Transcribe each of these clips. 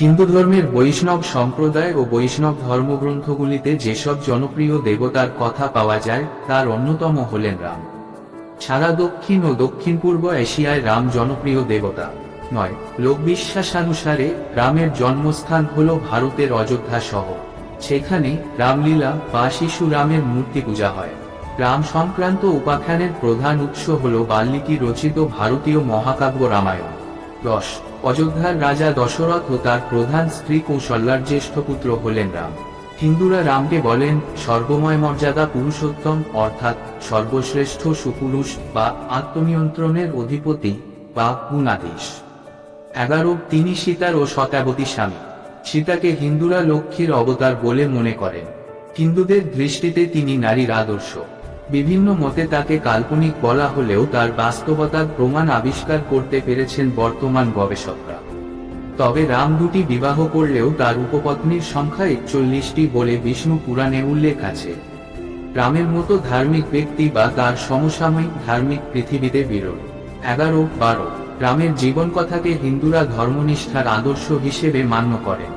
হিন্দু ধর্মের বৈষ্ণব সম্প্রদায় ও বৈষ্ণব ধর্মগ্রন্থগুলিতে যেসব জনপ্রিয় দেবতার কথা পাওয়া যায় তার অন্যতম হলেন রাম। সারা দক্ষিণ ও দক্ষিণ পূর্ব এশিয়ায় রাম জনপ্রিয় দেবতা নয়। লোকবিশ্বাসানুসারে রামের জন্মস্থান হল ভারতের অযোধ্যা শহর। সেখানে রামলীলা বা শিশু রামের মূর্তি পূজা হয়। রাম সংক্রান্ত উপাখ্যানের প্রধান উৎস হল বাল্মীকি রচিত ভারতীয় মহাকাব্য রামায়ণ। 10 অযোধ্যার রাজা দশরথ ও তার প্রধান স্ত্রী কৌশল্যার জ্যেষ্ঠ পুত্র হলেন রাম। হিন্দুরা রামকে বলেন সর্বময় মর্যাদা পুরুষোত্তম, অর্থাৎ সর্বশ্রেষ্ঠ সুপুরুষ বা আত্মনিয়ন্ত্রণের অধিপতি বা গুণাধীশ। 11 তিনি সীতার ও শতাবতী স্বামী। সীতাকে হিন্দুরা লক্ষ্মীর অবতার বলে মনে করেন। হিন্দুদের দৃষ্টিতে তিনি নারীর আদর্শ। বিভিন্ন মতে তাকে কাল্পনিক বলা হলেও তার বাস্তবতার প্রমাণ আবিষ্কার করতে পেরেছেন বর্তমান গবেষকরা। তবে রাম দুটি বিবাহ করলেও তার উপপত্নীর সংখ্যা 41টি বলে বিষ্ণু পুরাণে উল্লেখ আছে। রামের মতো ধার্মিক ব্যক্তি বা তার সমসাময়িক ধার্মিক পৃথিবীতে বিরল। 11-12 রামের জীবনকথাকে হিন্দুরা ধর্মনিষ্ঠার আদর্শ হিসেবে মান্য করেন।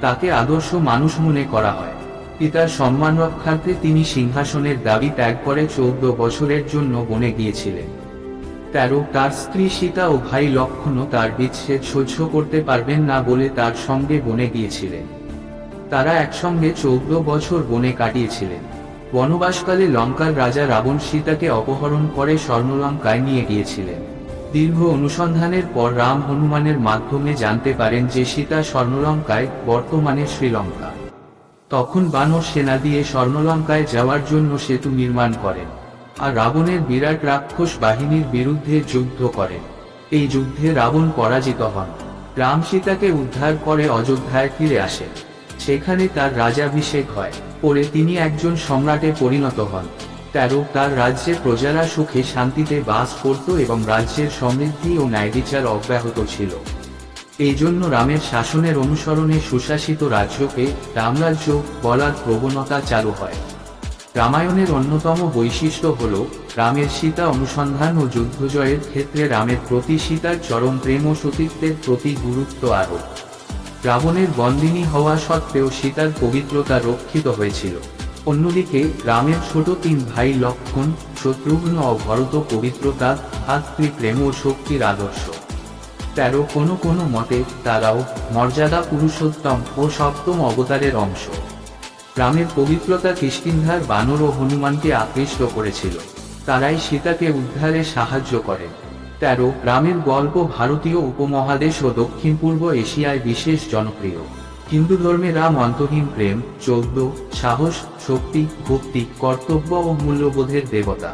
তাকে আদর্শ মানুষ মনে করা হয়। পিতার সম্মান রক্ষার্থে তিনি সিংহাসনের দাবি ত্যাগ করে 14 বছরের জন্য বনে গিয়েছিলেন। 13 তার স্ত্রী সীতা ও ভাই লক্ষ্মণও তার বিচ্ছেদ সহ্য করতে পারবেন না বলে তার সঙ্গে বনে গিয়েছিলেন। তারা একসঙ্গে 14 বছর বনে কাটিয়েছিলেন। বনবাসকালে লঙ্কার রাজা রাবণ সীতাকে অপহরণ করে স্বর্ণলঙ্কায় নিয়ে গিয়েছিলেন। দীর্ঘ অনুসন্ধানের পর রাম হনুমানের মাধ্যমে জানতে পারেন যে সীতা স্বর্ণলঙ্কায়, বর্তমানে শ্রীলঙ্কা। তখন বানর সেনা দিয়ে স্বর্ণলঙ্কায় যাওয়ার জন্য সেতু নির্মাণ করেন আর রাবণের বিরাট রাক্ষস বাহিনীর বিরুদ্ধে যুদ্ধ করেন। এই যুদ্ধে রাবণ পরাজিত হন। রাম সীতাকে উদ্ধার করে অযোধ্যায় ফিরে আসেন। সেখানে তার রাজাভিষেক হয়। পরে তিনি একজন সম্রাটে পরিণত হন। 13 তার রাজ্যে প্রজারা সুখে শান্তিতে বাস করত এবং রাজ্যের সমৃদ্ধি ও ন্যায়বিচার অব্যাহত ছিল। এই জন্য রামের শাসনের অনুসরণে সুশাসিত রাজ্যকে রামরাজ্য বলার প্রবণতা চালু হয়। রামায়ণের অন্যতম বৈশিষ্ট্য হল রামের সীতা অনুসন্ধান ও যুদ্ধজয়ের ক্ষেত্রে রামের প্রতি সীতার চরম প্রেম ও সতীত্বের প্রতি গুরুত্ব আরোপ। রাবণের বন্দিনী হওয়া সত্ত্বেও সীতার পবিত্রতা রক্ষিত হয়েছিল। অন্যদিকে রামের ছোট 3 ভাই লক্ষ্মণ, শত্রুঘ্ন ও ভরত পবিত্রতা, ভ্রাতৃপ্রেম ও শক্তির আদর্শ। 13 কোনো মতে তারাও মর্যাদা পুরুষোত্তম ও সপ্তম অবতারের অংশ। রামের পবিত্রতা কিষ্কিন্ধার বানর ও হনুমানকে আকৃষ্ট করেছিল। তারাই সীতাকে উদ্ধারে সাহায্য করে। 13 রামের গল্প ভারতীয় উপমহাদেশ ও দক্ষিণ পূর্ব এশিয়ায় বিশেষ জনপ্রিয়। হিন্দু ধর্মে রাম অন্তহীন প্রেম, 14 সাহস, শক্তি, ভক্তি, কর্তব্য ও মূল্যবোধের দেবতা।